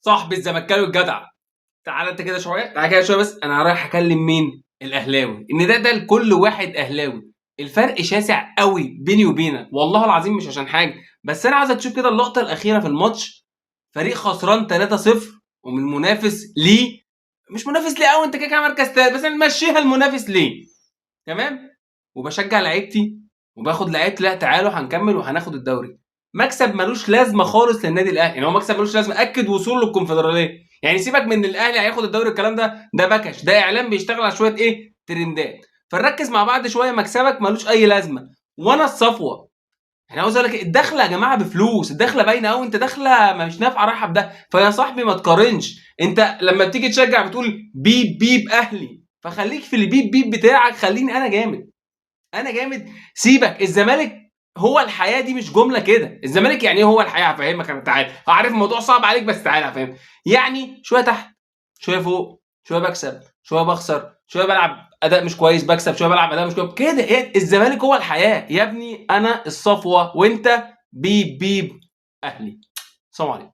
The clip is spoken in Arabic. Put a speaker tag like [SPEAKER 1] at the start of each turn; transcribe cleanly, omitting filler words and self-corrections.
[SPEAKER 1] صاحب الزملكاوي الجدع، تعالى انت كده شويه، تعالى كده شويه بس، انا رايح اكلم مين؟ الاهلاوي. ان ده لكل واحد اهلاوي. الفرق شاسع قوي بيني وبينك والله العظيم، مش عشان حاجه، بس انا عايزك تشوف كده اللقطه الاخيره في الماتش. فريق خسران 3-0 ومن المنافس ليه، مش منافس ليه قوي، انت كده كده مركز تالت، بس انا نمشيها المنافس ليه، تمام؟ وبشجع لعيبتي وباخد لعيبتي، لا تعالوا هنكمل وهناخد الدوري. مكسب ملوش لازمه خالص للنادي الاهلي، يعني هو مكسب ملوش لازمه، اكد وصول للكونفدراليه. يعني سيبك من الاهلي هياخد الدوري، الكلام ده بكش، ده اعلام بيشتغل على شويه ايه ترندات. فنركز مع بعض شويه، مكسبك ملوش اي لازمه وانا الصفوه. انا عاوز اقول لك الدخله يا جماعه بفلوس، الدخله باينه قوي، انت داخله مش نافعه رايحه بده. فيا صاحبي ما تقارنش، انت لما بتيجي تشجع بتقول بيب بيب اهلي، فخليك في البيب بيب بتاعك، خليني انا جامد، انا جامد. سيبك الزمالك، هو الحياه دي مش جمله كده. الزمالك يعني ايه هو الحياه؟ هفهمك انا، تعالى، عارف الموضوع صعب عليك بس تعالى هفهمك. يعني شويه تحت شويه فوق، شويه بكسب شويه بخسر، شويه بلعب اداء مش كويس بكسب، شويه بلعب اداء مش كويس كده. ايه الزمالك هو الحياه يا ابني، انا الصفوه وانت بيب بيب اهلي. سلام عليكم.